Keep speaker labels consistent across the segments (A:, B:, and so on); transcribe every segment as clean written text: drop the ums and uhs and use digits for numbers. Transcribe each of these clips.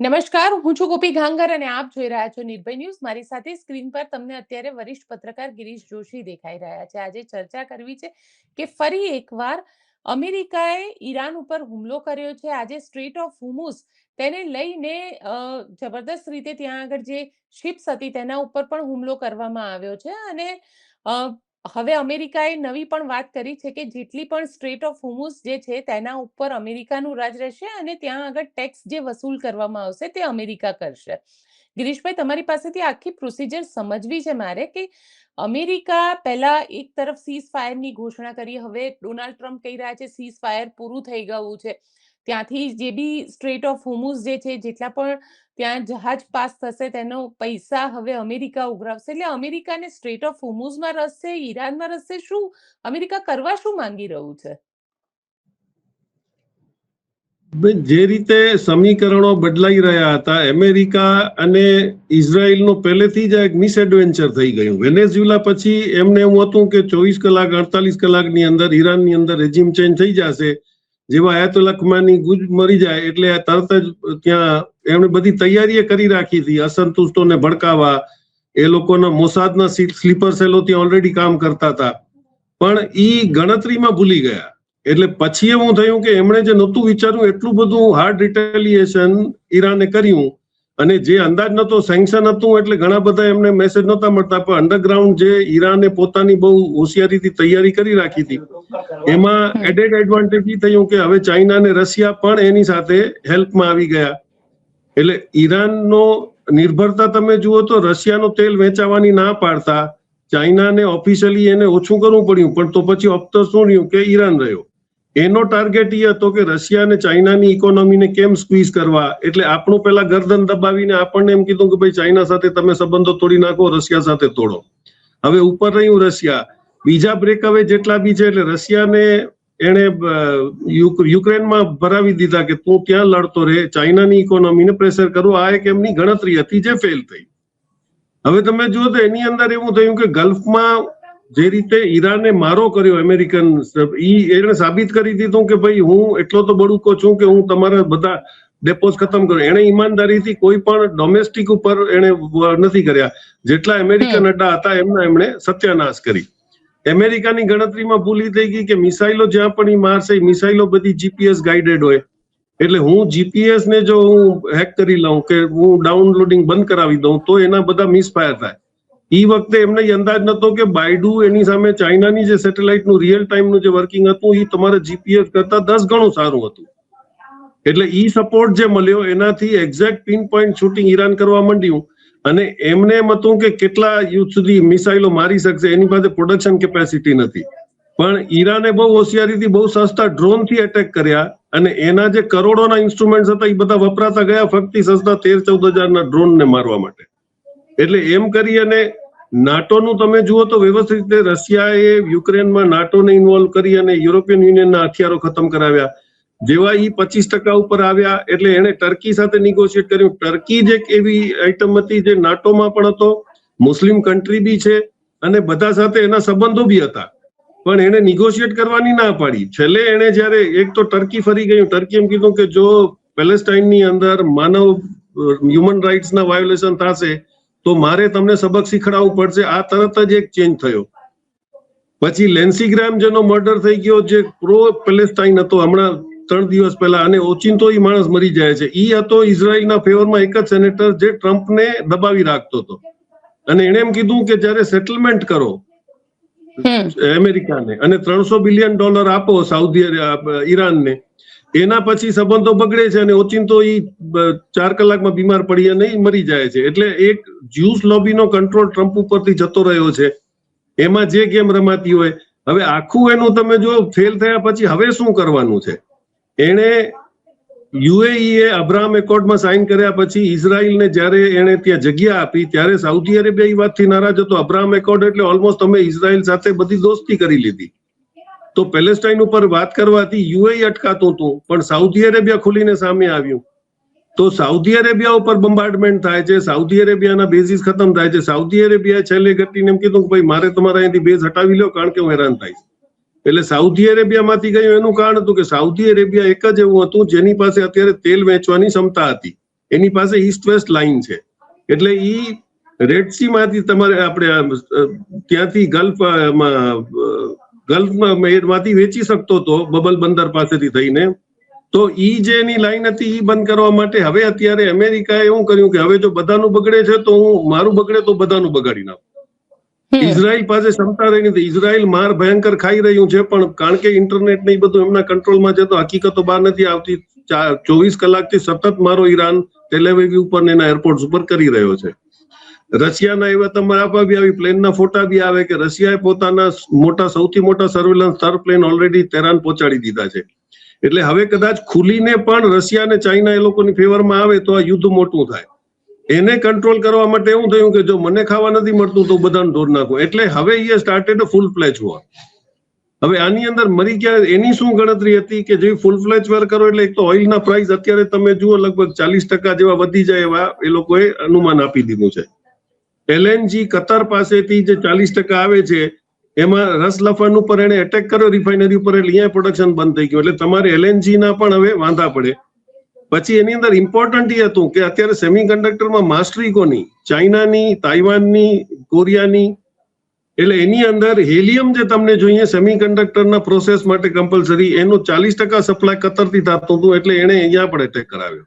A: નમસ્કાર, હું છું ગોપી ઘાંગર અને આપ જોઈ રહ્યા છો નિર્ભય ન્યૂઝ. મારી સાથે સ્ક્રીન પર તમને અત્યારે વરિષ્ઠ પત્રકાર ગિરીશ જોશી દેખાઈ રહ્યા છે. આજે ચર્ચા કરવી છે કે ફરી એકવાર અમેરિકાએ ઈરાન ઉપર હુમલો કર્યો છે. આજે સ્ટ્રેટ ઓફ હોર્મુઝ તેને લઈને જબરદસ્ત રીતે ત્યાં આગળ જે શિપ્સ હતી તેના ઉપર પણ હુમલો કરવામાં આવ્યો છે અને હવે અમેરિકાએ નવી પણ વાત કરી છે કે જેટલી પણ સ્ટ્રેટ ઓફ હોર્મુઝ જે છે તેના ઉપર અમેરિકાનું રાજ રહેશે અને ત્યાં આગળ ટેક્સ જે વસૂલ કરવામાં આવશે તે અમેરિકા કરશે. ગિરીશભાઈ, તમારી પાસેથી આખી પ્રોસિજર સમજવી છે મારે કે અમેરિકા પહેલા એક તરફ સીઝ ફાયરની ઘોષણા કરી, હવે ડોનાલ્ડ ટ્રમ્પ કહી રહ્યા છે સીઝ ફાયર પૂરું થઈ ગયું છે. ત્યાંથી જે બી સ્ટ્રેટ ઓફ હોર્મુઝ જે છે જેટલા પણ ત્યાં જહાજ પાસ થશે તેનો પૈસા હવે અમેરિકા ઉઘરાવશે. એટલે અમેરિકાને સ્ટ્રેટ ઓફ હોર્મુઝમાં રસ છે, ઈરાનમાં રસ છે, શું અમેરિકા કરવા શું માંગી રહ્યું છે?
B: જે રીતે સમીકરણો બદલાઈ રહ્યા હતા, અમેરિકા અને ઇઝરાયલનો પહેલેથી જ એક મિસએડવેન્ચર થઈ ગયું. વેનેઝુએલા પછી એમને એવું હતું કે 24 કલાક 48 કલાકની અંદર ઈરાનની અંદર રેજીમ ચેન્જ થઈ જશે. જેવા આયતોલ્લા ખમેની ગુજ મરી જાય એટલે તરત જ ત્યાં એમણે બધી તૈયારી કરી રાખી હતી અસંતુષ્ટોને ભડકાવવા. એ લોકોના મોસાદના સ્લીપર સેલો ત્યાં ઓલરેડી કામ કરતા હતા, પણ ઈ ગણતરીમાં ભૂલી ગયા. એટલે પછી એવું થયું કે એમણે જે નહોતું વિચાર્યું એટલું બધું હાર્ડ રિટેલિએશન ઈરાને કર્યું, અને જે અંદાજ નતો સેન્કશન હતું એટલે ઘણા બધા એમને મેસેજ નહોતા મળતા, પણ અંડરગ્રાઉન્ડ જે ઈરાને પોતાની બહુ હોશિયારીથી તૈયારી કરી રાખી હતી એમાં એડેડ એડવાન્ટેજ એ થયું કે હવે ચાઇના અને રશિયા પણ એની સાથે હેલ્પમાં આવી ગયા. એટલે ઈરાનનો નિર્ભરતા તમે જુઓ તો રશિયાનો તેલ વેચાવાની ના પાડતા ચાઇનાને ઓફિશિયલી એને ઓછું કરવું પડ્યું, પણ તો પછી ઓપ્ટર શું રહ્યું કે ઈરાન રહ્યો. એનો ટાર્ગેટ એ હતો કે રશિયા અને ચાઇનાની ઇકોનોમીને કેમ સ્ક્વીઝ કરવા. એટલે આપણું પેલા ગરદન દબાવીને આપણને એમ કીધું કે ભાઈ ચાઇના સાથે તમે સંબંધો તોડી નાખો, રશિયા સાથે તોડો. હવે ઉપર રહ્યું રશિયા, બીજા બ્રેકઅવે જેટલા બી છે એટલે રશિયાને એને યુક્રેનમાં ભરાવી દીધા કે તું ત્યાં લડતો રહે, ચાઇનાની ઇકોનોમીને પ્રેશર કરવું. આ એક એમની ગણતરી હતી જે ફેલ થઈ. હવે તમે જુઓ તો એની અંદર એવું થયું કે ગલ્ફમાં જે રીતે ઈરાને મારો કર્યો અમેરિકન, એને સાબિત કરી દીધું કે ભાઈ હું એટલો તો બડુકો છું કે હું તમારા બધા ડેપોઝ ખતમ કરું. એને ઈમાનદારીથી કોઈ પણ ડોમેસ્ટિક ઉપર એને નથી કર્યા. જેટલા અમેરિકન અડ્ડા હતા એમના એમણે સત્યાનાશ કરી. અમેરિકાની ગણતરીમાં ભૂલી થઈ ગઈ કે મિસાઇલો જ્યાં પણ ઈ મારશે એ મિસાઇલો બધી જીપીએસ ગાઈડેડ હોય. એટલે હું જીપીએસ ને જો હું હેક કરી લઉં કે હું ડાઉનલોડિંગ બંધ કરાવી દઉં તો એના બધા મિસફાયર થાય. ઈ વખતે એમને અંદાજ નતો કે બાયડુ એની સામે ચાઇનાની જે સેટેલાઇટનું રિયલ ટાઈમનું જે વર્કિંગ હતું એ તમારા જીપીએસ કરતા 10 ગણું સારું હતું. એટલે ઈ સપોર્ટ જે મળ્યો એનાથી exact pin point shooting Iran કરવા માંડ્યું, અને એમને એમ હતું કે કેટલા યુદ્ધ સુધી મિસાઇલો મારી શકશે, એની પાસે પ્રોડક્શન કેપેસિટી નથી. પણ ઈરાને બહુ હોશિયારીથી બહુ સસ્તા ડ્રોનથી એટેક કર્યા, અને એના જે કરોડોના ઇન્સ્ટ્રુમેન્ટ્સ હતા એ બધા વપરાતા ગયા ફક્ત સસ્તા 13-14 હજારના ડ્રોનને મારવા માટે. એટલે એમ કરી અને નાટોનું તમે જુઓ તો વ્યવસ્થિત રીતે રશિયાએ યુક્રેનમાં નાટોને ઇન્વોલ્વ કરી અને યુરોપિયન યુનિયનના હથિયારો ખતમ કરાવ્યા. જેવા ઈ 25% ઉપર આવ્યા એટલે એને ટર્કી સાથે નિગોશિએટ કર્યું. ટર્કી જ એક એવી આઈટમ હતી જે નાટોમાં પણ હતો, મુસ્લિમ કન્ટ્રી બી છે અને બધા સાથે એના સંબંધો બી હતા, પણ એને નિગોશિએટ કરવાની ના પાડી. છેલ્લે એને જયારે એક તો ટર્કી ફરી ગયું, ટર્કી એમ કીધું કે જો પેલેસ્ટાઇનની અંદર હ્યુમન રાઇટ્સના વાયોલેશન થશે તો મારે તમને સબક શીખડાવવું પડશે. આ તરત જ એક ચેન્જ થયો. પછી લેન્સીગ્રામ જેનો મર્ડર થઈ ગયો, જે પ્રો પેલેસ્ટાઇન હતો હમણાં 3 દિવસ પહેલા, અને ઓચિંતો ઈ માણસ મરી જાય છે. ઈ હતો ઇઝરાયલના ફેવરમાં એક જ સેનેટર જે ટ્રમ્પને દબાવી રાખતો હતો, અને એને એમ કીધું કે જયારે સેટલમેન્ટ કરો અમેરિકાને અને $300 બિલિયન આપો સાઉદી ઈરાનને, એના પછી સંબંધો બગડે છે અને ઓચિંતો ઈ 4 કલાકમાં બીમાર પડી અને મરી જાય છે. એટલે એક જ્યુસ લોબીનો કંટ્રોલ ટ્રમ્પ ઉપરથી જતો રહ્યો છે. એમાં જે ગેમ રમાતી હોય, હવે આખું એનું તમે જો ફેલ થયા પછી હવે શું કરવાનું છે. એને યુએઈએ અબ્રાહમ એકોર્ડમાં સાઇન કર્યા પછી ઇઝરાયલને જ્યારે એને ત્યાં જગ્યા આપી ત્યારે સાઉદી અરેબિયા એ વાતથી નારાજ હતો. અબ્રાહમ એકોર્ડ એટલે ઓલમોસ્ટ અમે ઇઝરાયલ સાથે બધી દોસ્તી કરી લીધી. તો પેલેસ્ટાઇન ઉપર વાત કરવાથી યુએઈ અટકાતું હતું, પણ સાઉદી અરેબિયા ખુલીને સામે આવ્યું. તો સાઉદી અરેબિયા ઉપર બોમ્બાર્ડમેન્ટ થાય છે, સાઉદી અરેબિયાના બેઝિસ ખતમ થાય છે. સાઉદી અરેબિયા છેલ્લે ઘટીને એમ કીધું કે ભાઈ મારે તમારા અહીંથી બેઝ હટાવી લો કારણ કે હું હેરાન થઈશ. એટલે સાઉદી અરેબિયામાંથી ગયું એનું કારણ હતું કે સાઉદી અરેબિયા એક જ એવું હતું જેની પાસે અત્યારે તેલ વેચવાની ક્ષમતા હતી. એની પાસે ઈસ્ટ વેસ્ટ લાઇન છે, એટલે ઈ રેડ સી માંથી તમારે આપણે ત્યાંથી ગલ્ફમાંથી વેચી શકતો હતો બબલ બંદર પાસેથી થઈને. તો ઈ જે એની લાઈન હતી ઈ બંધ કરવા માટે હવે અત્યારે અમેરિકાએ એવું કર્યું કે હવે જો બધાનું બગડે છે તો હું મારું બગડે તો બધાનું બગાડી નાખું. ઇઝરાયલ પાસે ક્ષમતા રહી નથી. ઇઝરાયલ માર ભયંકર ખાઈ રહ્યું છે, પણ કારણ કે ઇન્ટરનેટ ને બધું એમના કંટ્રોલમાં છે તો હકીકતો બહાર નથી આવતી. 24 કલાકથી સતત મારો ઈરાન ટેલેવિવ ઉપર ને એના એરપોર્ટ ઉપર કરી રહ્યો છે. રશિયાના એવા તમારા બી આવી પ્લેનના ફોટા બી આવે કે રશિયાએ પોતાના સૌથી મોટા સર્વેલન્સ સ્તર પ્લેન ઓલરેડી તેરાન પહોંચાડી દીધા છે. એટલે હવે કદાચ ખુલીને પણ રશિયા અને ચાઇના એ લોકોની ફેવરમાં આવે તો આ યુદ્ધ મોટું થાય. એને કંટ્રોલ કરવા માટે એવું થયું કે જો મને ખાવા નથી મળતું તો બધાને ઢોર નાખો. એટલે હવે એ સ્ટાર્ટેડ ફૂલ ફ્લેજ વોર. હવે આની અંદર મરી ગયા એની શું ગણતરી હતી કે જે ફૂલ ફ્લેજ વોર કરો એટલે એક તો ઓઇલના પ્રાઇસ અત્યારે તમે જુઓ લગભગ 40% જેવા વધી જાય એવા એ લોકોએ અનુમાન આપી દીધું છે. LNG કતાર પાસેથી જે 40% આવે છે એમાં રસલફાન ઉપર એને એટેક કર્યો રિફાઇનરી ઉપર, એટલે અહીંયા પ્રોડક્શન બંધ થઈ ગયું. એટલે તમારે LNG ના પણ હવે વાંધા પડે. પછી એની અંદર ઇમ્પોર્ટન્ટ એ હતું કે અત્યારે સેમિકન્ડક્ટરમાં માસ્ટરી કોની? ચાઇનાની, તાઇવાનની, કોરિયાની. એટલે એની અંદર હેલિયમ જે તમને જોઈએ સેમિકન્ડક્ટરના પ્રોસેસ માટે કમ્પલસરી એનું 40% સપ્લાય કતરથી થતું હતું, એટલે એને અહીંયા પણ એટેક કરાવ્યો.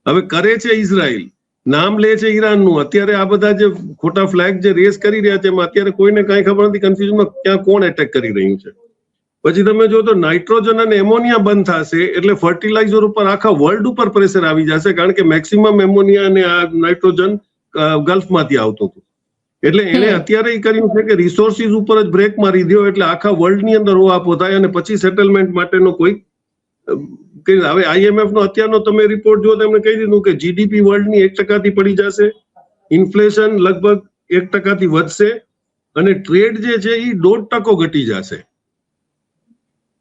B: હવે કરે છે ઇઝરાયલ, નામ લે છે ઈરાનનું. અત્યારે આ બધા જે ખોટા ફ્લેગ જે રેસ કરી રહ્યા છે એમાં અત્યારે કોઈને કાંઈ ખબર નથી, કન્ફ્યુઝનમાં ક્યાં કોણ એટેક કરી રહ્યું છે. પછી તમે જો તો નાઇટ્રોજન અને એમોનિયા બંધ થશે એટલે ફર્ટિલાઇઝર ઉપર આખા વર્લ્ડ ઉપર પ્રેશર આવી જશે, કારણ કે મેક્સિમમ એમોનિયા અને આ નાઇટ્રોજન ગલ્ફમાંથી આવતું હતું. એટલે એને અત્યારે એ કર્યું છે કે રિસોર્સિસ ઉપર જ બ્રેક મારી દો એટલે આખા વર્લ્ડની અંદર હોવાપો થાય અને પછી સેટલમેન્ટ માટેનો કોઈ. હવે IMF નો અત્યારનો તમે રિપોર્ટ જો તેમણે કહી દીધું કે GDP વર્લ્ડની 1% થી પડી જશે, ઇન્ફ્લેશન લગભગ 1% થી વધશે અને ટ્રેડ જે છે એ 1.5% ઘટી જશે.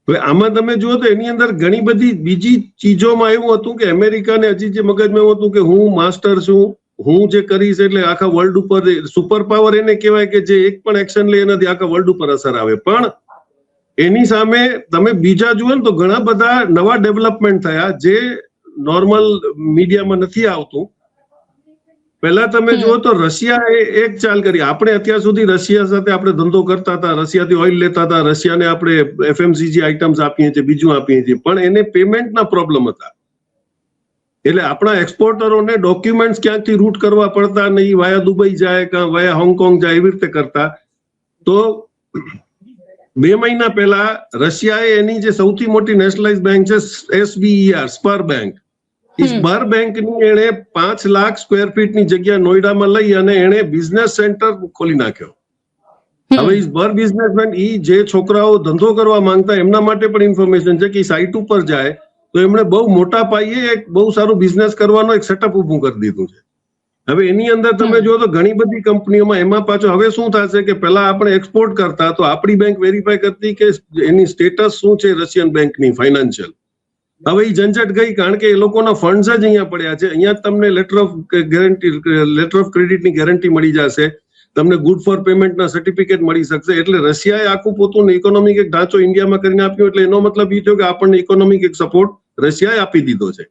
B: હવે આમાં તમે જુઓ તો એની અંદર ઘણી બધી બીજી ચીજોમાં એવું હતું કે અમેરિકાને હજી જે મગજમાં એવું હતું કે હું માસ્ટર છું, હું જે કરીશ એટલે આખા વર્લ્ડ ઉપર સુપર પાવર એને કહેવાય કે જે એક પણ એક્શન લે એનાથી આખા વર્લ્ડ ઉપર અસર આવે. પણ એની સામે તમે બીજા જુઓ ને તો ઘણા બધા નવા ડેવલપમેન્ટ થયા જે નોર્મલ મીડિયામાં નથી આવતું. પહેલા તમે જુઓ તો રશિયાએ એક ચાલ કરી. આપણે અત્યાર સુધી રશિયા સાથે આપણે ધંધો કરતા હતા, રશિયાથી ઓઇલ લેતા હતા, રશિયાને આપણે FMCG આઇટમ્સ આપીએ છીએ, બીજું આપીએ છીએ, પણ એને પેમેન્ટના પ્રોબ્લેમ હતા. એટલે આપણા એક્સપોર્ટરોને ડોક્યુમેન્ટ્સ ક્યાંકથી રૂટ કરવા પડતા નહીં, વાયા દુબઈ જાય કે વાયા હોંગકોંગ જાય એવી રીતે કરતા. તો 2 મહિના પહેલા રશિયાએ એની જે સૌથી મોટી નેશનલાઇઝ બેંક છે SBER સ્પર બેંક, સ્પર બેંકની એને 5 લાખ સ્ક્વેર ફીટની જગ્યા નોઈડામાં લઈ અને એને બિઝનેસ સેન્ટર ખોલી નાખ્યો. હવે સ્પર બિઝનેસમેન જે છોકરાઓ ધંધો કરવા માંગતા એમના માટે પણ ઇન્ફોર્મેશન છે કે સાઇટ ઉપર જાય તો એમણે બહુ મોટા પાયે એક બહુ સારું બિઝનેસ કરવાનો એક સેટઅપ ઊભું કરી દીધું છે. હવે એની અંદર તમે જો તો ઘણી બધી કંપનીઓમાં એમાં પાછો હવે શું થશે કે પહેલા આપણે એક્સપોર્ટ કરતા તો આપણી બેંક વેરીફાઈ કરતી કે એની સ્ટેટસ શું છે રશિયન બેંકની ફાઇનાન્શિયલ. હવે એ ઝંઝટ ગઈ, કારણ કે એ લોકોના ફંડ્સ જ અહીંયા પડ્યા છે. અહીંયા તમને લેટર ઓફ ક્રેડિટની ગેરંટી મળી જશે, તમને ગુડ ફોર પેમેન્ટના સર્ટિફિકેટ મળી શકશે. એટલે રશિયાએ આખું પોતાનું ઇકોનોમિક એક ઢાંચો ઇન્ડિયામાં કરીને આપ્યો. એટલે એનો મતલબ એ થયો કે આપણને ઇકોનોમિક એક સપોર્ટ રશિયાએ આપી દીધો છે.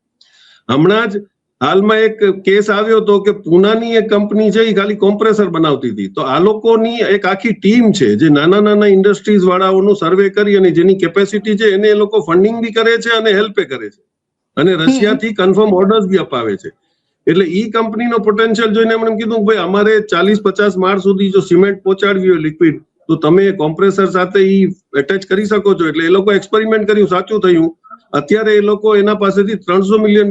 B: હમણાં જ હાલમાં એક કેસ આવ્યો હતો કે પૂનાની એક કંપની છે એ ખાલી કોમ્પ્રેસર બનાવતી હતી. તો આ લોકોની એક આખી ટીમ છે જે નાના નાના ઇન્ડસ્ટ્રીઝ વાળાઓનું સર્વે કરી અને જેની કેપેસિટી છે એને એ લોકો ફંડિંગ બી કરે છે અને હેલ્પ કરે છે અને રશિયાથી કન્ફર્મ ઓર્ડર્સ બી અપાવે છે. એટલે ઈ કંપનીનો પોટેન્શિયલ જોઈને એમણે કીધું કે ભાઈ અમારે 40-50 માળ સુધી જો સિમેન્ટ પહોંચાડવી હોય લિક્વિડ તો તમે કોમ્પ્રેસર સાથે ઈ એટેચ કરી શકો છો. એટલે એ લોકો એક્સપેરિમેન્ટ કર્યું, સાચું થયું. અત્યારે એ લોકો એના પાસેથી $300 મિલિયન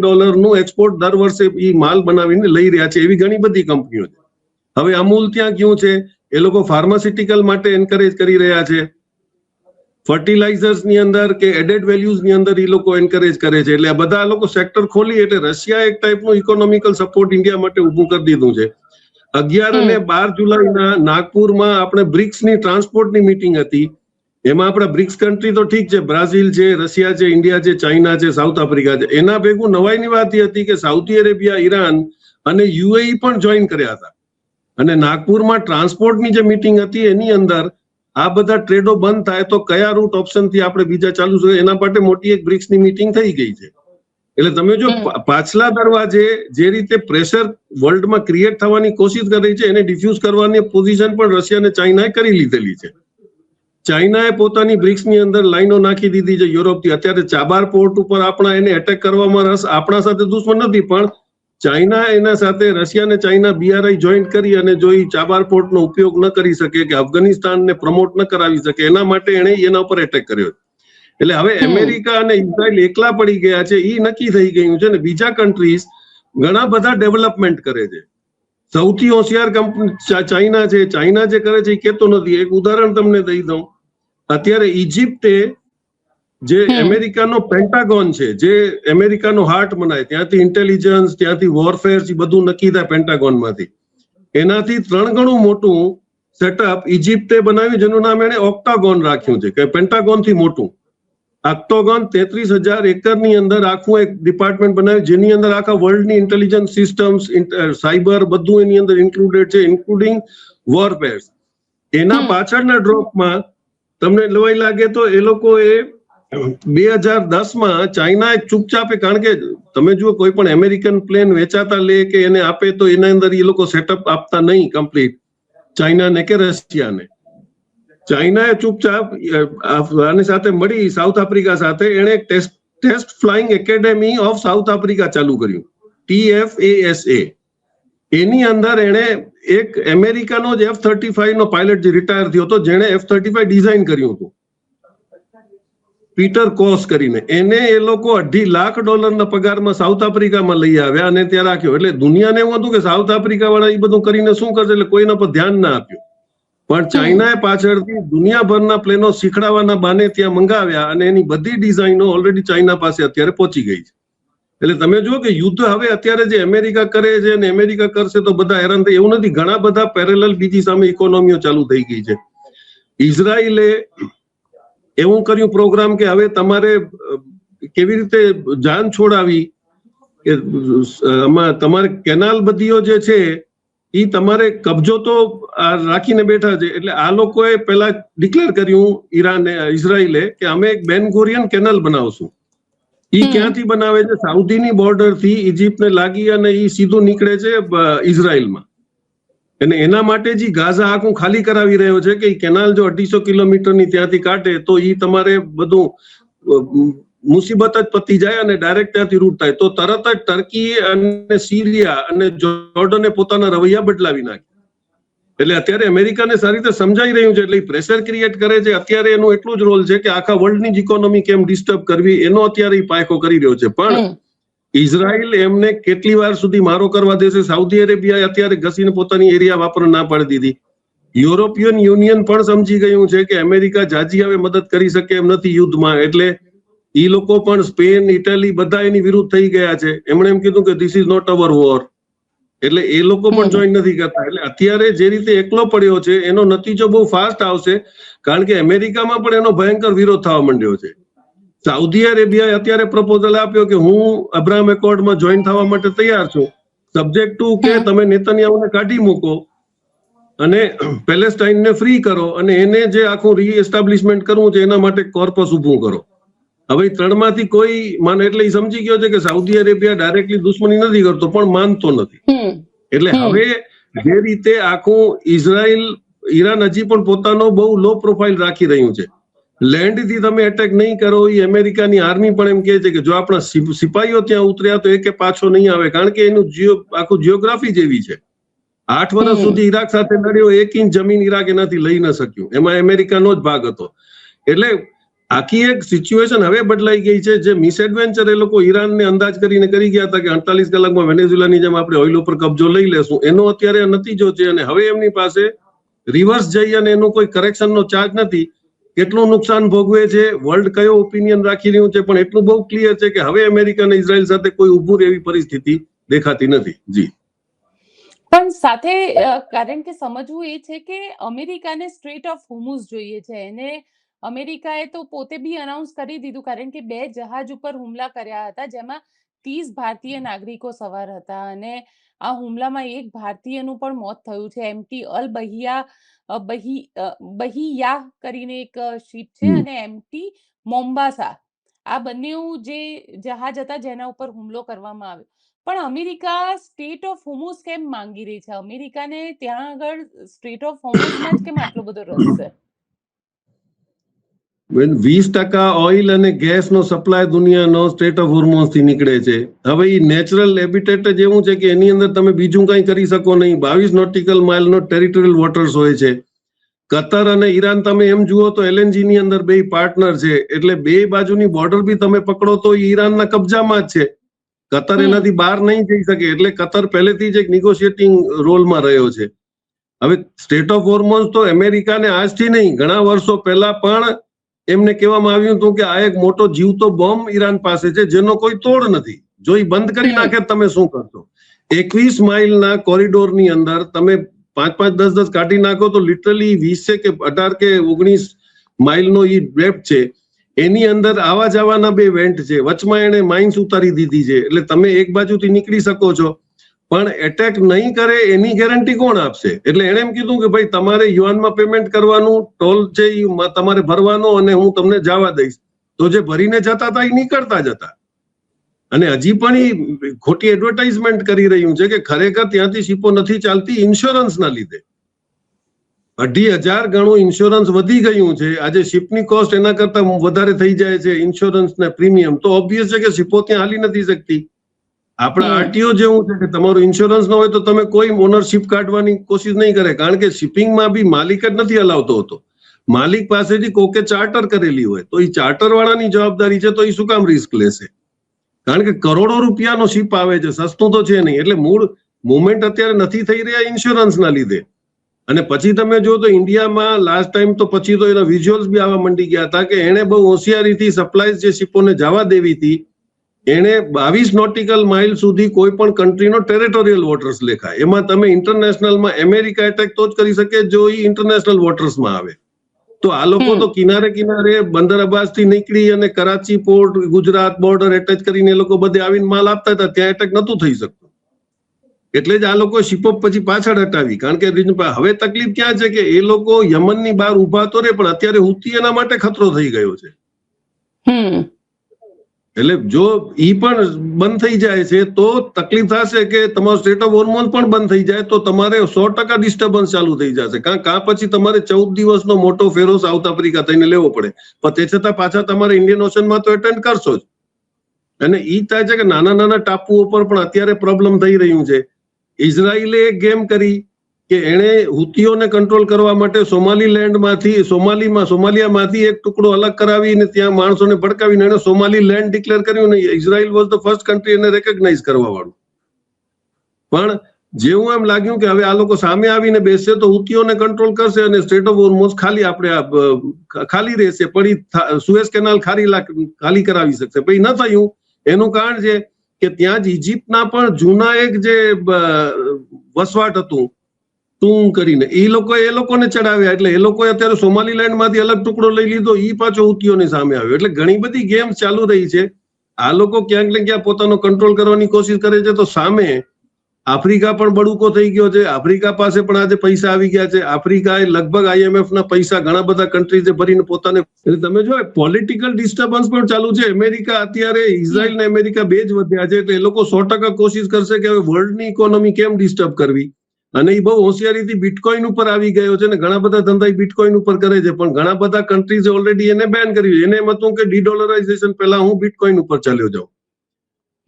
B: એક્સપોર્ટ દર વર્ષે એ માલ બનાવીને લઈ રહ્યા છે. એવી ઘણી બધી કંપનીઓ છે. હવે અમૂલ ત્યાં ક્યું છે, એ લોકો ફાર્માસ્યુટિકલ માટે એન્કરેજ કરી રહ્યા છે. ફર્ટિલાઇઝર્સ ની અંદર કે એડેડ વેલ્યુઝ ની અંદર એ લોકો એન્કરેજ કરે છે. એટલે આ બધા લોકો સેક્ટર ખોલી એટલે રશિયા એક ટાઈપનું ઇકોનોમિકલ સપોર્ટ ઇન્ડિયા માટે ઊભું કરી દીધું છે. 11 અને 12 જુલાઈના નાગપુરમાં આપણે બ્રિક્સની ટ્રાન્સપોર્ટની મીટિંગ હતી. એમાં આપણા બ્રિક્સ કન્ટ્રી તો ઠીક છે, બ્રાઝિલ છે, રશિયા છે, ઇન્ડિયા છે, ચાઇના છે, સાઉથ આફ્રિકા છે. એના ભેગું નવાઈની વાત એ હતી કે સાઉદી અરેબિયા, ઈરાન અને UAE પણ જોઈન કર્યા હતા. અને નાગપુરમાં ટ્રાન્સપોર્ટની જે મીટિંગ હતી એની અંદર આ બધા ટ્રેડો બંધ થાય તો કયા રૂટ ઓપ્શનથી આપણે બીજા ચાલુ છે એના માટે મોટી એક બ્રિક્સની મીટિંગ થઈ ગઈ છે. એટલે તમે જો પાછલા દરવાજે જે રીતે પ્રેશર વર્લ્ડમાં ક્રિએટ થવાની કોશિશ કરી છે એને ડિફ્યુઝ કરવાની પોઝિશન પણ રશિયા અને ચાઇનાએ કરી લીધેલી છે. ચાઇનાએ પોતાની બ્રિક્સની અંદર લાઈનો નાખી દીધી છે યુરોપથી. અત્યારે ચાબાર પોર્ટ ઉપર આપણા એને એટેક કરવામાં રસ, આપણા સાથે દુશ્મન નથી, પણ ચાઇના એના સાથે રશિયા અને ચાઇના BRI જોઈન્ટ કરી અને જો એ ચાબાર પોર્ટનો ઉપયોગ ન કરી શકે કે અફઘાનિસ્તાનને પ્રમોટ ન કરાવી શકે એના માટે એણે એના ઉપર એટેક કર્યો. એટલે હવે અમેરિકા અને ઇઝરાયલ એકલા પડી ગયા છે, એ નક્કી થઈ ગયું છે. ને બીજા કન્ટ્રીઝ ઘણા બધા ડેવલપમેન્ટ કરે છે. સૌથી હોશિયાર કંપની ચાઇના છે. ચાઇના જે કરે છે એ કેતો નથી. એક ઉદાહરણ તમને દઈ દઉં. અત્યારે ઇજિપ્તે જે અમેરિકાનો પેન્ટાગોન છે, જે અમેરિકાનો હાર્ટ મનાય, ત્યાંથી ઇન્ટેલિજન્સ, ત્યાંથી વોરફેર બધું નક્કી થાય પેન્ટાગોનમાંથી. એનાથી 3 ગણું મોટું સેટઅપ ઇજિપ્તે બનાવ્યું, જેનું નામ એને ઓક્ટાગોન રાખ્યું છે, કે પેન્ટાગોનથી મોટું. ઓક્ટાગોન 33,000 એકરની અંદર આખું એક ડિપાર્ટમેન્ટ બનાવ્યું, જેની અંદર આખા વર્લ્ડની ઇન્ટેલિજન્સ સિસ્ટમ્સ, સાયબર બધું એની અંદર ઇન્ક્લુડેડ છે, ઇન્ક્લુડિંગ વોરફેર. એના પાછળના ડ્રોપમાં તમને લવાઈ લાગે તો એ લોકોએ 2010માં ચાઇના ચૂપચાપે, કારણ કે તમે જુઓ કોઈ પણ અમેરિકન પ્લેન વેચાતા લે કે એને આપે તો એના અંદર એ લોકો સેટઅપ આપતા નહીં કમ્પ્લીટ, ચાઇનાને કે રશિયાને. ચાઇનાએ ચૂપચાપ આની સાથે મળી સાઉથ આફ્રિકા સાથે એણે Test Flying Academy of South Africa ચાલુ કર્યું, TFASA. એની અંદર એણે એક અમેરિકાનો જ F-35 નો પાયલટ જે રિટાયર થયો હતો, જેણે F-35 ડિઝાઇન કર્યું હતું, પીટર કોસ કરીને, એને એ લોકો $2.5 લાખ પગારમાં સાઉથ આફ્રિકામાં લઈ આવ્યા અને ત્યાં રાખ્યો. એટલે દુનિયાને એવું હતું કે સાઉથ આફ્રિકા વાળા એ બધું કરીને શું કરશે, એટલે કોઈના પર ધ્યાન ના આપ્યું. પણ ચાઇનાએ પાછળથી દુનિયાભરના પ્લેનો શીખડાવવાના બાને ત્યાં મંગાવ્યા અને એની બધી ડિઝાઇનો ઓલરેડી ચાઇના પાસે અત્યારે પહોંચી ગઈ છે. એટલે તમે જુઓ કે યુદ્ધ હવે અત્યારે જે અમેરિકા કરે છે અને અમેરિકા કરશે તો બધા હેરાન થાય એવું નથી. ઘણા બધા પેરેલલ બીજી સામે ઇકોનોમીઓ ચાલુ થઈ ગઈ છે. ઇઝરાયલે એવું કર્યું પ્રોગ્રામ કે હવે તમારે કેવી રીતે જાન છોડાવી, કે તમારે કેનાલ બધીઓ જે છે એ તમારે કબજો તો રાખીને બેઠા છે. એટલે આ લોકોએ પહેલા ડિક્લેર કર્યું ઇઝરાયલે કે અમે એક બેન ગુરિયન કેનાલ બનાવશું. ઈ ક્યાંથી બનાવે છે? સાઉદીની બોર્ડર થી ઇજિપ્તને લાગી અને ઈ સીધું નીકળે છે ઇઝરાયલમાં. અને એના માટે જ ગાઝા આખું ખાલી કરાવી રહ્યો છે કે કેનાલ જો 250 કિલોમીટરની ત્યાંથી કાઢે તો ઈ તમારે બધું મુસીબત જ પતી જાય અને ડાયરેક્ટ ત્યાંથી રૂટ થાય. તો તરત જ ટર્કી અને સિરિયા અને જોર્ડને પોતાના રવૈયા બદલાવી નાખે. એટલે અત્યારે અમેરિકાને સારી રીતે સમજાઈ રહ્યું છે, એટલે પ્રેશર ક્રિએટ કરે છે. અત્યારે એનો એટલું જ રોલ છે કે આખા વર્લ્ડની જ ઇકોનોમી કેમ ડિસ્ટર્બ કરવી, એનો અત્યારે પાયકો કરી રહ્યો છે. પણ ઇઝરાયલ એમને કેટલી વાર સુધી મારો કરવા દેશે? સાઉદી અરેબિયાએ અત્યારે ઘસીને પોતાની એરિયા વાપરવા ના પાડી દીધી. યુરોપિયન યુનિયન પણ સમજી ગયું છે કે અમેરિકા જાજી હવે મદદ કરી શકે એમ નથી યુદ્ધમાં. એટલે એ લોકો પણ સ્પેન, ઇટાલી બધા એની વિરુદ્ધ થઈ ગયા છે. એમણે એમ કીધું કે this is not our war. એટલે એ લોકો પણ જોઈન નથી કરતા. એટલે અત્યારે જે રીતે એકલો પડ્યો છે એનો નતીજો બહુ ફાસ્ટ આવશે, કારણ કે અમેરિકામાં પણ એનો ભયંકર વિરોધ થવા માંડ્યો છે. સાઉદી અરેબિયાએ અત્યારે પ્રપોઝલ આપ્યો કે હું અબ્રાહમ એકોર્ડમાં જોઈન થવા માટે તૈયાર છું, સબ્જેક્ટ ટુ કે તમે નેતન્યાહુને કાઢી મૂકો અને પેલેસ્ટાઇનને ફ્રી કરો અને એને જે આખું રીએસ્ટાબ્લિશમેન્ટ કરવું છે એના માટે કોર્પસ ઊભું કરો. હવે 3માંથી કોઈ માને, એટલે એ સમજી ગયો છે કે સાઉદી અરેબિયા ડાયરેક્ટલી દુશ્મની નથી કરતો પણ માનતો નથી. એટલે હવે જે રીતે આખું ઈરાન હજી પણ પોતાનો બહુ લો પ્રોફાઇલ રાખી રહ્યું છે. લેન્ડ થી તમે એટેક નહીં કરો, એ અમેરિકાની આર્મી પણ એમ કહે છે કે જો આપણા સિપાહીઓ ત્યાં ઉતર્યા તો એ પાછો નહીં આવે, કારણ કે એનું આખું જીઓગ્રાફી જેવી છે. 8 વર્ષ સુધી ઈરાક સાથે લડ્યો, 1 ઇંચ જમીન ઈરાક એનાથી લઈ ન શક્યું. એમાં અમેરિકાનો જ ભાગ હતો. એટલે આખી એક સિચ્યુએશન હવે બદલાઈ ગઈ છે. જે મિસએડવેન્ચર એ લોકો ઈરાનને અંદાજ કરીને કરી ગયા હતા કે 48 કલાકમાં વેનેઝુએલાની જેમ આપણે ઓઇલ ઉપર કબજો લઈ લેશું, એનો અત્યારે નતીજો છે. અને હવે એમની પાસે રિવર્સ જઈ અને એનું કોઈ કરેક્શનનો ચાર્જ નથી. કેટલું નુકસાન ભોગવે છે, વર્લ્ડ કયો ઓપિનિયન રાખી રહ્યું છે, પણ એટલું બહુ ક્લિયર છે કે હવે અમેરિકા અને ઇઝરાયલ સાથે કોઈ ઉભું એવી પરિસ્થિતિ દેખાતી નથી. જી,
A: પણ સાથે કારણ કે સમજવું એ છે કે અમેરિકાને સ્ટ્રેટ ઓફ હોર્મુઝ જોઈએ છે. એને અમેરિકાએ તો પોતે બી અનાઉન્સ કરી દીધું, કારણ કે 2 જહાજ ઉપર હુમલા કર્યા હતા જેમાં 30 ભારતીય નાગરિકો સવાર હતા અને આ હુમલામાં એક ભારતીયનું પણ મોત થયું છે. MT અલ બહિયા કરીને એક શિપ છે અને MT મોમ્બાસા આ બંને જે જહાજ હતા જેના ઉપર હુમલો કરવામાં આવ્યો, પણ અમેરિકા સ્ટેટ ઓફ હોર્મુઝ કેમ માંગી રહી છે? અમેરિકાને ત્યાં આગળ સ્ટેટ ઓફ હોર્મુઝમાં જ કેમ આટલો બધો રસ છે?
B: 20% ઓઇલ અને ગેસનો સપ્લાય દુનિયાનો સ્ટેટ ઓફ હોર્મુઝ થી નીકળે છે. હવે એ નેચરલ હેબિટેટ જ એવું છે કે એની અંદર તમે બીજું કંઈ કરી શકો નહીં. 22 નોટિકલ માઇલનો ટેરિટોરિયલ વોટર્સ હોય છે. કતર અને ઈરાન તમે એમ જુઓ તો LNG ની અંદર બે પાર્ટનર છે, એટલે બે બાજુની બોર્ડર બી તમે પકડો તો ઈરાનના કબજામાં જ છે. કતર એનાથી બહાર નહીં જઈ શકે, એટલે કતર પહેલેથી જ એક નિગોશિએટિંગ રોલમાં રહ્યો છે. હવે સ્ટેટ ઓફ હોર્મુઝ તો અમેરિકાને આજથી નહીં, ઘણા વર્ષો પહેલા પણ એમને કહેવામાં આવ્યું હતું કે આ એક મોટો જીવતો બોમ્બ ઈરાન પાસે છે જેનો કોઈ તોડ નથી. જો એ બંધ કરી નાખે તમે શું કરશો? 21 માઇલના કોરિડોરની અંદર તમે 5-5, 10-10 કાઢી નાખો તો લિટરલી 20 કે 18 કે 19 માઇલનો એ ડેપ્થ છે. એની અંદર આવા જવાના બે વેન્ટ છે, વચમાં એને માઇન્સ ઉતારી દીધી છે, એટલે તમે એક બાજુથી નીકળી શકો છો, પણ એટેક નહીં કરે એની ગેરંટી કોણ આપશે? એટલે એને એમ કીધું કે ભાઈ તમારે યુઆનમાં પેમેન્ટ કરવાનું, ટોલ છે એ તમારે ભરવાનો અને હું તમને જવા દઈશ. તો જે ભરીને જતા હતા એ નીકળતા જતા, અને હજી પણ એ ખોટી એડવર્ટાઇઝમેન્ટ કરી રહ્યું છે કે ખરેખર ત્યાંથી શિપો નથી ચાલતી ઇન્સ્યોરન્સના લીધે. 2,500 ગણું ઇન્સ્યોરન્સ વધી ગયું છે. આજે શિપની કોસ્ટ એના કરતા વધારે થઈ જાય છે, ઇન્સ્યોરન્સ ને પ્રીમિયમ. તો ઓબ્વિયસ છે કે શિપો ત્યાં હાલી નથી શકતી. આપણા આરટીઓ જેવું છે કે તમારું ઇન્સ્યોરન્સ ન હોય તો તમે કોઈ ઓનરશિપ કાઢવાની કોશિશ નહીં કરે, કારણ કે શિપિંગમાં બી માલિક જ નથી હલાવતો હતો. માલિક પાસેથી કોકે ચાર્ટર કરેલી હોય તો એ ચાર્ટર વાળાની જવાબદારી છે, તો એ શું કામ રિસ્ક લેશે? કારણ કે કરોડો રૂપિયાનો શિપ આવે છે, સસ્તું તો છે નહીં. એટલે મૂળ મુવમેન્ટ અત્યારે નથી થઈ રહ્યા ઇન્સ્યોરન્સના લીધે. અને પછી તમે જો તો ઇન્ડિયામાં લાસ્ટ ટાઈમ તો પછી તો એના વિઝ્યુઅલ્સ બી આવવા માંડી ગયા હતા કે એને બહુ હોશિયારીથી સપ્લાઈઝ જે શિપોને જવા દેવી હતી, એને 22 નોટિકલ માઇલ સુધી કોઈ પણ કન્ટ્રીનો ટેરિટોરિયલ વોટર્સ લેખાય. એમાં તમે ઇન્ટરનેશનલમાં અમેરિકા એટેક તો જ કરી શકે જો એ ઇન્ટરનેશનલ વોટર્સમાં આવે. તો આ લોકો તો કિનારે કિનારે બંદર અબ્બાસ થી નીકળી અને Karachi port, Gujarat border attach કરીને એ લોકો બધે આવીને માલ આપતા હતા, ત્યાં એટેક નતું થઈ શકતું. એટલે જ આ લોકો શિપો પછી પાછળ હટાવી, કારણ કે હવે તકલીફ ક્યાં છે કે એ લોકો યમનની બહાર ઉભા તો રે, પણ અત્યારે હુતી એના માટે ખતરો થઈ ગયો છે. એટલે જો ઈ પણ બંધ થઈ જાય છે તો તકલીફ થશે કે તમારો સ્ટેટ ઓફ હોર્મોઝ પણ બંધ થઈ જાય તો તમારે 100% ડિસ્ટર્બન્સ ચાલુ થઈ જશે. કાં પછી તમારે 14 દિવસનો મોટો ફેરો સાઉથ આફ્રિકા થઈને લેવો પડે, પણ તે છતાં પાછા તમારે ઇન્ડિયન ઓશનમાં તો એટેન્ડ કરશો જ. અને ઈ થાય છે કે નાના નાના ટાપુઓ પર પણ અત્યારે પ્રોબ્લેમ થઈ રહ્યું છે. ઇઝરાયલે એક ગેમ કરી કે એણે હુતીઓને કંટ્રોલ કરવા માટે સોમાલિયામાંથી એક ટુકડો અલગ કરાવીને ત્યાં માણસોને ભડકાવીને એને સોમાલી લેન્ડ ડિક્લેર કર્યું નહીં. Israel was the first country એને રેકગ્નાઇઝ કરવા વાળું. પણ જેવું એમ લાગ્યું કે હવે આ લોકો સામે આવીને બેસશે તો હુતીઓને કંટ્રોલ કરશે અને સ્ટેટ ઓફ હોર્મુઝ ખાલી રહેશે, પણ સુએઝ કેનાલ ખાલી કરાવી શકશે. પછી ન થયું. એનું કારણ છે કે ત્યાં જ ઇજિપ્તના પણ જૂના એક જે વસવાટ હતું તું કરીને એ લોકોને ચડાવ્યા, એટલે એ લોકોએ અત્યારે સોમાલીલેન્ડ માંથી અલગ ટુકડો લઈ લીધો, ઈ પાછો હુતીઓની સામે આવ્યો. એટલે ઘણી બધી ગેમ્સ ચાલુ રહી છે. આ લોકો ક્યાંક ને ક્યાંક પોતાનો કંટ્રોલ કરવાની કોશિશ કરે છે, તો સામે આફ્રિકા પણ બડુકો થઈ ગયો છે. આફ્રિકા પાસે પણ આજે પૈસા આવી ગયા છે. આફ્રિકાએ લગભગ IMF ના પૈસા ઘણા બધા કન્ટ્રીઝે ભરીને પોતાને, એટલે તમે જો પોલિટિકલ ડિસ્ટર્બન્સ પણ ચાલુ છે. અમેરિકા અત્યારે ઇઝરાયલ ને અમેરિકા બે જ વધ્યા છે, એટલે એ લોકો 100% કોશિશ કરશે કે હવે વર્લ્ડની ઇકોનોમી કેમ ડિસ્ટર્બ કરવી. અને એ બહુ હોશિયારીથી બિટકોઇન ઉપર આવી ગયો છે, ને ઘણા બધા ધંધા બિટકોઇન ઉપર કરે છે, પણ ઘણા બધા કન્ટ્રીઝે ઓલરેડી એને બેન કર્યું. એને એમ હતું કે ડિડોલરાઇઝેશન પહેલા હું બિટકોઇન ઉપર ચાલ્યો જાઉં.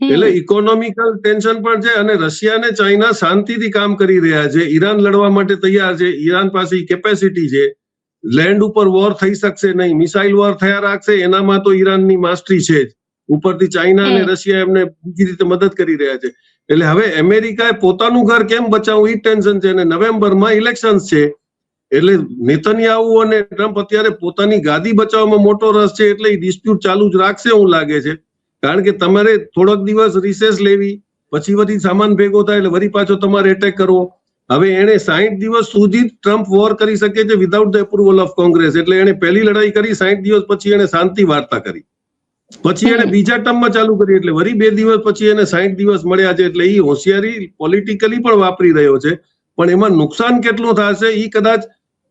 B: એટલે ઇકોનોમિકલ ટેન્શન પણ છે. અને રશિયા અને ચાઇના શાંતિથી કામ કરી રહ્યા છે. ઈરાન લડવા માટે તૈયાર છે. ઈરાન પાસે કેપેસિટી છે. લેન્ડ ઉપર વોર થઈ શકશે નહીં, મિસાઇલ વોર થયા રાખશે એનામાં તો ઈરાનની માસ્ટરી છે જ. ઉપરથી ચાઇના અને રશિયા એમને બીજી રીતે મદદ કરી રહ્યા છે. એટલે હવે અમેરિકાએ પોતાનું ઘર કેમ બચાવવું એ ટેન્શન છે. અને નવેમ્બરમાં ઇલેક્શન્સ છે, એટલે નેતન્યાહુ અને ટ્રમ્પ અત્યારે પોતાની ગાદી બચાવવામાં મોટો રસ છે, એટલે એ ડિસ્પ્યુટ ચાલુ જ રાખશે એવું લાગે છે. કારણ કે તમારે થોડોક દિવસ રિસેસ લેવી, પછી વળી સામાન ભેગો થાય એટલે વળી પાછો તમારે એટેક કરવો. હવે એને 60 દિવસ સુધી ટ્રમ્પ વોર કરી શકે છે without the approval of Congress. એટલે એને પહેલી લડાઈ કરી, 60 દિવસ પછી એને શાંતિ વાર્તા કરી, પછી એને બીજા ટર્મમાં ચાલુ કરી, એટલે વળી 2 દિવસ પછી એને 60 દિવસ મળ્યા છે. એટલે એ હોશિયારી પોલિટિકલી પણ વાપરી રહ્યો છે, પણ એમાં નુકસાન કેટલું થશે એ કદાચ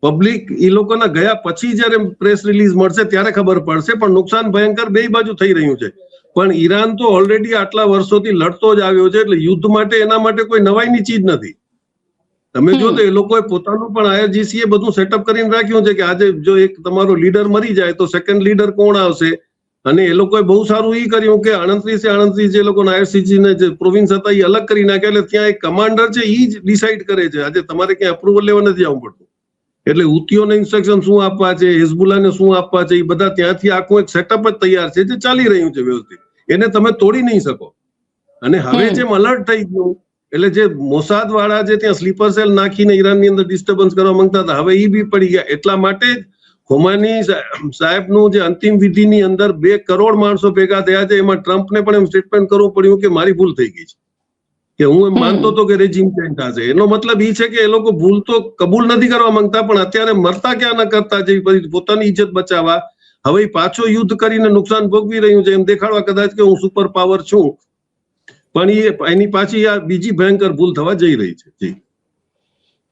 B: પબ્લિક એ લોકોના ગયા પછી જયારે પ્રેસ રિલીઝ મળશે ત્યારે ખબર પડશે, પણ નુકસાન ભયંકર બે બાજુ થઈ રહ્યું છે. પણ ઈરાન તો ઓલરેડી આટલા વર્ષોથી લડતો જ આવ્યો છે, એટલે યુદ્ધ માટે એના માટે કોઈ નવાઈની ચીજ નથી. તમે જો તો એ લોકોએ પોતાનું પણ IRGC એ બધું સેટઅપ કરીને રાખ્યું છે કે આજે જો એક તમારો લીડર મરી જાય તો સેકન્ડ લીડર કોણ આવશે. અને એ લોકોએ બહુ સારું એ કર્યું કે 38 જે લોકોના IRGC ને જે પ્રોવિન્સ હતા એ અલગ કરી નાખ્યા, એટલે ત્યાં એક કમાન્ડર છે એ જ ડિસાઈડ કરે છે. આજે તમારે ક્યાં અપ્રુવલ લેવા નથી આવવું પડતું. એટલે હુતીઓને ઇન્સ્ટ્રક્શન શું આપવા છે, હિઝબુલ્લાને શું આપવા છે, એ બધા ત્યાંથી આખું એક સેટઅપ જ તૈયાર છે જે ચાલી રહ્યું છે વ્યવસ્થિત. એને તમે તોડી નહીં શકો. અને હવે જેમ અલર્ટ થઈ ગયું એટલે જે મોસાદ વાળા જે ત્યાં સ્લીપર સેલ નાખીને ઈરાનની અંદર ડિસ્ટર્બન્સ કરવા માંગતા હતા, હવે એ બી પડી ગયા. એટલા માટે જ ખોમાની સાહેબનું જે અંતિમ વિધિની અંદર 2 કરોડ માણસો ભેગા થયા છે. એમાં ટ્રમ્પને પણ એમ સ્ટેટમેન્ટ કરવું પડ્યું કે મારી ભૂલ થઈ ગઈ છે, કે હું એમ માનતો હતો કે રેજીમ ચેન્જ થશે. એનો મતલબ એ છે કે એ લોકો ભૂલ તો કબૂલ નથી કરવા માંગતા, પણ અત્યારે મરતા ક્યાં ન કરતા જેવી પોતાની ઇજ્જત બચાવવા હવે પાછો યુદ્ધ કરીને નુકસાન ભોગવી રહ્યું છે એમ દેખાડવા કદાચ કે હું સુપર પાવર છું, પણ એની પાછી આ બીજી ભયંકર ભૂલ થવા જઈ રહી છે. જી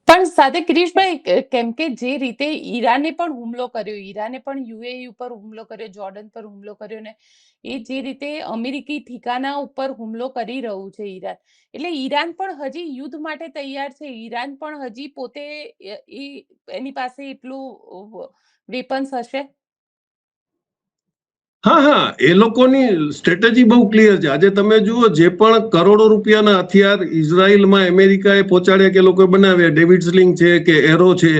A: પણ સાથે કિરીશભાઈ, કેમ કે જે રીતે ઈરાને પણ હુમલો કર્યો, ઈરાને પણ UAE ઉપર હુમલો કર્યો, જોર્ડન પર હુમલો કર્યો, ને એ જે રીતે અમેરિકી ઠિકાના ઉપર હુમલો કરી રહ્યું છે ઈરાન, એટલે ઈરાન પણ હજી યુદ્ધ માટે તૈયાર છે. ઈરાન પણ હજી પોતે એની પાસે એટલું વેપન્સ હશે.
B: હા, એ લોકોની સ્ટ્રેટેજી બહુ ક્લિયર છે. આજે તમે જુઓ જે પણ કરોડો રૂપિયાના હથિયાર ઇઝરાયલમાં અમેરિકાએ પહોંચાડ્યા કે લોકોએ બનાવ્યા, ડેવિડ સ્લિંગ છે કે એરો છે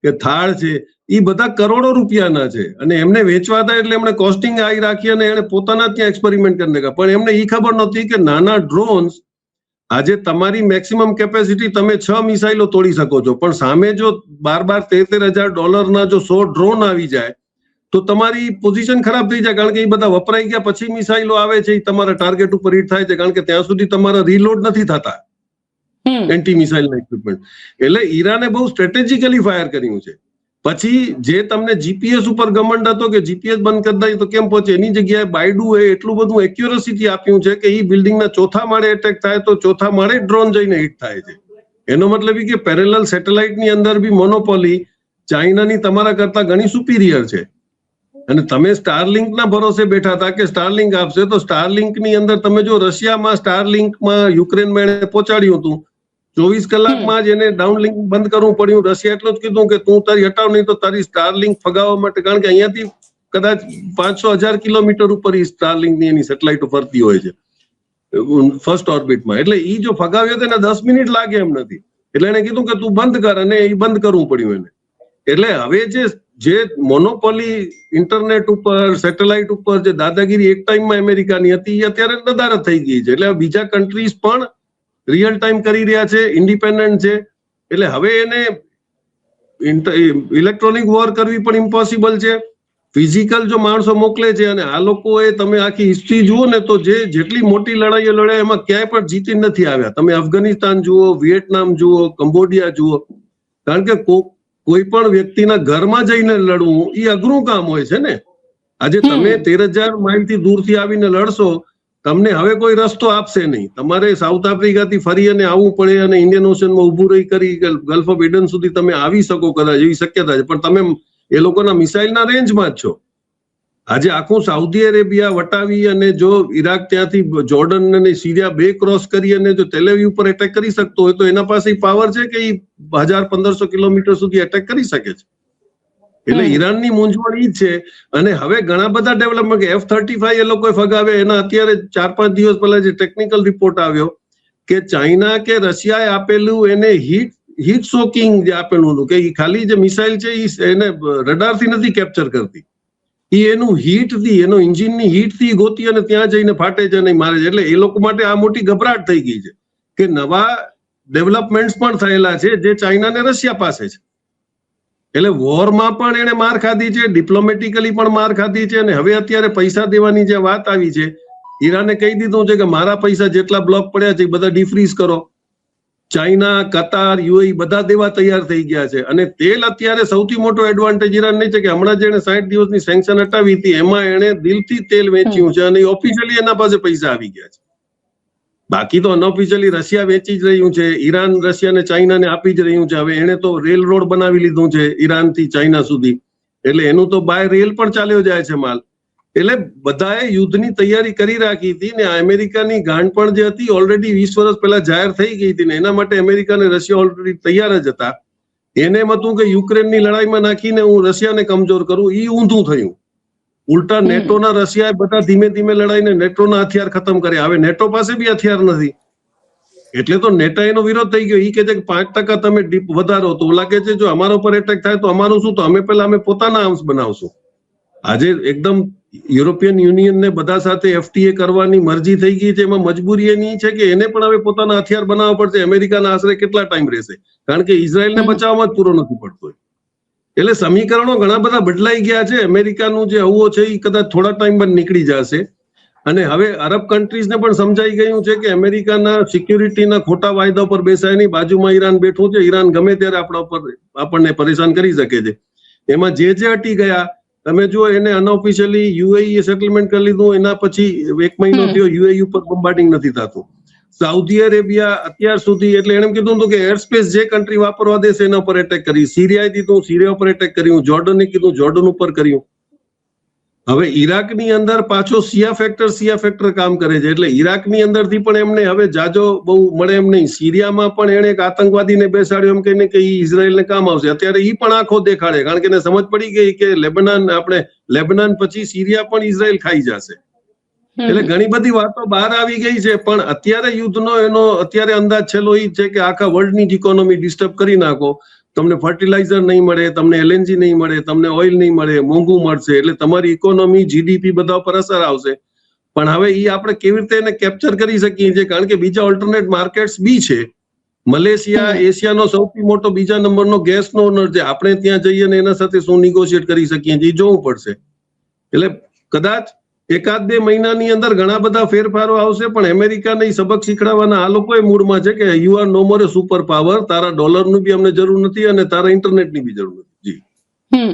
B: કે થાળ છે, એ બધા કરોડો રૂપિયાના છે. અને એમને વેચવા હતા એટલે એમણે કોસ્ટિંગ હાઈ રાખી અને એને પોતાના ત્યાં એક્સપેરિમેન્ટ કરી નાખ્યા. પણ એમને એ ખબર નહોતી કે નાના ડ્રોન્સ આજે તમારી મેક્સિમમ કેપેસિટી તમે 6 મિસાઇલો તોડી શકો છો, પણ સામે જો $12,000-13,000 જો 100 ડ્રોન આવી જાય તો તમારી પોઝિશન ખરાબ થઈ જાય. કારણ કે એ બધા વપરાઈ ગયા પછી મિસાઇલો આવે છે, એ તમારા ટાર્ગેટ ઉપર હિટ થાય છે, કારણ કે ત્યાં સુધી તમારા રીલોડ નથી થતા એન્ટી મિસાઇલના ઇક્વિપમેન્ટ. એટલે ઈરાને બહુ સ્ટ્રેટેજિકલી ફાયર કર્યું છે. પછી જે તમને GPS ઉપર ગમંડ હતો કે GPS બંધ કરી દઈએ તો કેમ પહોંચે, એની જગ્યાએ બાયડુએ એટલું બધું એક્યુરસીથી આપ્યું છે કે એ બિલ્ડિંગના 4થા માળે એટેક થાય તો 4થા માળે ડ્રોન જઈને હિટ થાય છે. એનો મતલબ એ કે પેરેલલ સેટેલાઇટની અંદર બી મોનોપોલી ચાઇનાની તમારા કરતા ઘણી સુપીરિયર છે. અને તમે સ્ટારલિંકના ભરોસે બેઠા હતા કે સ્ટારલિંક આપશે, તો સ્ટારલિંકની અંદર તમે જો રશિયામાં સ્ટારલિંકમાં યુક્રેનમાં એને પહોંચાડ્યું હતું, 24 કલાકમાં જ એને ડાઉનલિંક બંધ કરવું પડ્યું. રશિયા એટલું જ કીધું કે તું તારી હટાવ નહીં તો તારી સ્ટારલિંક ફગાવવા માટે, કારણ કે અહીંયાથી કદાચ 500,000 કિલોમીટર ઉપર એ સ્ટારલિંકની એની સેટેલાઇટો ફરતી હોય છે ફર્સ્ટ ઓર્બિટમાં. એટલે એ જો ફગાવ્યો તો એને 10 મિનિટ લાગે એમ નથી. એટલે એને કીધું કે તું બંધ કર, અને એ બંધ કરવું પડ્યું એને. એટલે હવે જે મોનોપોલી ઇન્ટરનેટ ઉપર સેટેલાઇટ ઉપર જે દાદાગીરી એક ટાઈમમાં અમેરિકાની હતી એ અત્યારે નદારદ થઈ ગઈ છે. એટલે બીજા કન્ટ્રીઝ પણ રિયલ ટાઈમ કરી રહ્યા છે, ઇન્ડિપેન્ડન્ટ છે. એટલે હવે એને ઇલેક્ટ્રોનિક વોર કરવી પણ ઇમ્પોસિબલ છે. ફિઝિકલ જો માણસો મોકલે છે, અને આ લોકોએ તમે આખી હિસ્ટ્રી જુઓ ને તો જેટલી મોટી લડાઈઓ લડ્યા એમાં ક્યાંય પણ જીતી નથી આવ્યા. તમે અફઘાનિસ્તાન જુઓ, વિયેટનામ જુઓ, કંબોડિયા જુઓ. કારણ કે કોઈ પણ વ્યક્તિના ઘરમાં જઈને લડવું એ અઘરું કામ હોય છે ને. આજે તમે 13,000 માઇલથી દૂરથી આવીને લડશો, તમને હવે કોઈ રસ્તો આપશે નહીં. તમારે સાઉથ આફ્રિકાથી ફરી અને આવવું પડે, અને ઇન્ડિયન ઓશનમાં ઉભું રહી કરી ગલ્ફ ઓફ એડન સુધી તમે આવી શકો કદાચ, એવી શક્યતા છે. પણ તમે એ લોકોના મિસાઇલના રેન્જમાં જ છો. આજે આખું સાઉદી અરેબિયા વટાવી અને જો ઈરાક ત્યાંથી જોર્ડન અને સિરિયા 2 ક્રોસ કરી અને જો તેલેવી ઉપર એટેક કરી શકતો હોય તો એના પાસે પાવર છે કે એ 1,000-1,500 કિલોમીટર સુધી એટેક કરી શકે છે. એટલે ઈરાનની મૂંઝવણ ઈ જ છે. અને હવે ઘણા બધા ડેવલપમેન્ટ F-35 એ લોકોએ ફગાવે. એના અત્યારે 4-5 દિવસ પહેલા જે ટેકનિકલ રિપોર્ટ આવ્યો કે ચાઇના કે રશિયાએ આપેલું એને હીટ સોકિંગ જે આપેલું હતું, કે ખાલી જે મિસાઇલ છે એને રડારથી નથી કેપ્ચર કરતી, એ એનું હીટથી, એનો એન્જિનની હીટથી ગોતી અને ત્યાં જઈને ફાટે છે અને મારે છે. એટલે એ લોકો માટે આ મોટી ગભરાટ થઈ ગઈ છે કે નવા ડેવલપમેન્ટ્સ પણ થયેલા છે જે ચાઇના ને રશિયા પાસે છે. એટલે વોરમાં પણ એને માર ખાધી છે, ડિપ્લોમેટિકલી પણ માર ખાધી છે. અને હવે અત્યારે પૈસા દેવાની જે વાત આવી છે, ઈરાને કહી દીધું છે કે મારા પૈસા જેટલા બ્લોક પડ્યા છે એ બધા ડિફ્રીઝ કરો. ચાઇના, કતાર, UAE બધા દેવા તૈયાર થઈ ગયા છે. અને તેલ અત્યારે સૌથી મોટો એડવાન્ટેજ ઈરાન નહીં છે કે હમણાં જેને 60 દિવસની સેન્કશન હટાવી હતી એમાં એને દિલથી તેલ વેચ્યું છે, અને ઓફિશિયલી એના પાસે પૈસા આવી ગયા છે. બાકી તો અનઓફિશિયલી રશિયા વેચી જ રહ્યું છે, ઈરાન રશિયાને ચાઇનાને આપી જ રહ્યું છે. હવે એને તો રેલ રોડ બનાવી લીધું છે ઈરાન થી ચાઇના સુધી, એટલે એનું તો બાય રેલ પણ ચાલ્યો જાય છે માલ. એટલે બધાએ યુદ્ધની તૈયારી કરી રાખી હતી ને અમેરિકાની ગાંઠ પણ જે હતી ઓલરેડી 20 વર્ષ પહેલા જાહેર થઈ ગઈ હતી ને એના માટે અમેરિકા અને રશિયા ઓલરેડી તૈયાર જ હતા. એને એમ હતું કે યુક્રેનની લડાઈમાં નાખીને હું રશિયાને કમજોર કરું, એ ઊંધું થયું. ઉલટા નેટોના રશિયાએ બધા ધીમે ધીમે લડાઈને નેટોના હથિયાર ખતમ કર્યા. હવે નેટો પાસે બી હથિયાર નથી, એટલે તો નેટો એનો વિરોધ થઈ ગયો. એ કે છે કે 5% તમે વધારો, તો લાગે છે જો અમારા ઉપર એટેક થાય તો અમારું શું, તો અમે પોતાના આર્મ્સ બનાવશું. આજે એકદમ યુરોપિયન યુનિયન ને બધા સાથે એફટીએ કરવાની મરજી થઈ ગઈ છે. એમાં મજબૂરી એની છે કે એને પણ હવે પોતાના હથિયાર બનાવવા પડશે. અમેરિકાના આશરે કેટલા ટાઈમ રહેશે, કારણ કે ઇઝરાયલને બચાવવામાં જ પૂરો નથી પડતો. એટલે સમીકરણો ઘણા બધા બદલાઈ ગયા છે. અમેરિકાનું જે હવો છે એ કદાચ થોડા ટાઈમ બાદ નીકળી જશે. અને હવે અરબ કન્ટ્રીઝને પણ સમજાઈ ગયું છે કે અમેરિકાના સિક્યુરિટીના ખોટા વાયદા પર બેસાય નહીં. બાજુમાં ઈરાન બેઠું છે, ઈરાન ગમે ત્યારે આપણને પરેશાન કરી શકે છે. એમાં જે હટી ગયા તમે જુઓ, એને અનઓફિશિયલી યુએઈ સેટલમેન્ટ કરી લીધું, એના પછી 1 મહિનો થયો યુએઈ ઉપર બોમ્બાર્ડિંગ નથી થતું. સાઉદી અરેબિયા અત્યાર સુધી, એટલે એને કીધું હતું કે એર સ્પેસ જે કન્ટ્રી વાપરવા દેશે એના ઉપર એટેક કરી. સિરિયાએ કીધું સિરિયા ઉપર એટેક કર્યું, જોર્ડને કીધું જોર્ડન ઉપર કર્યું. હવે ઈરાકની અંદર પાછો સિયા ફેક્ટર કામ કરે છે, એટલે ઈરાકની અંદરથી પણ એમને હવે જાજો બહુ મળે એમ નહીં. સિરિયામાં પણ એને એક આતંકવાદીને બેસાડ્યો એમ કહીને કે ઇઝરાયલને કામ આવશે. અત્યારે ઈ પણ આંખો દેખાડે, કારણ કે એને સમજ પડી ગઈ કે લેબનાન પછી સિરિયા પણ ઇઝરાયલ ખાઈ જશે. એટલે ઘણી બધી વાતો બહાર આવી ગઈ છે. પણ અત્યારે યુદ્ધનો એનો અત્યારે અંદાજ છેલ્લો એ છે કે આખા વર્લ્ડની જ ઇકોનોમી ડિસ્ટર્બ કરી નાખો. તમને ફર્ટિલાઇઝર નહીં મળે, તમને એલએનજી નહીં મળે, તમને ઓઇલ નહીં મળે, મોંઘું મળશે, એટલે તમારી ઇકોનોમી જીડીપી બધા પર અસર આવશે. પણ હવે એ આપણે કેવી રીતે એને કેપ્ચર કરી શકીએ છીએ, કારણ કે બીજા ઓલ્ટરનેટ માર્કેટ્સ બી છે. મલેશિયા એશિયાનો સૌથી મોટો બીજા નંબરનો ગેસનો ઓનર છે. આપણે ત્યાં જઈએ ને એના સાથે શું નિગોશિએટ કરી શકીએ છીએ જોવું પડશે. એટલે કદાચ 1-2 મહિનાની અંદર ઘણા બધા ફેરફારો આવશે. પણ અમેરિકાને સબક શીખડાવવાના આ લોકોએ મૂડમાં છે કે you are no more a super power. તારા ડોલરનું બી અમને જરૂર નથી અને તારા ઇન્ટરનેટની બી જરૂર નથી. જી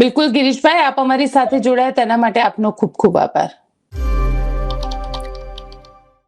A: બિલકુલ ગિરીશભાઈ, આપ અમારી સાથે જોડાયા તેના માટે આપનો ખૂબ ખૂબ આભાર.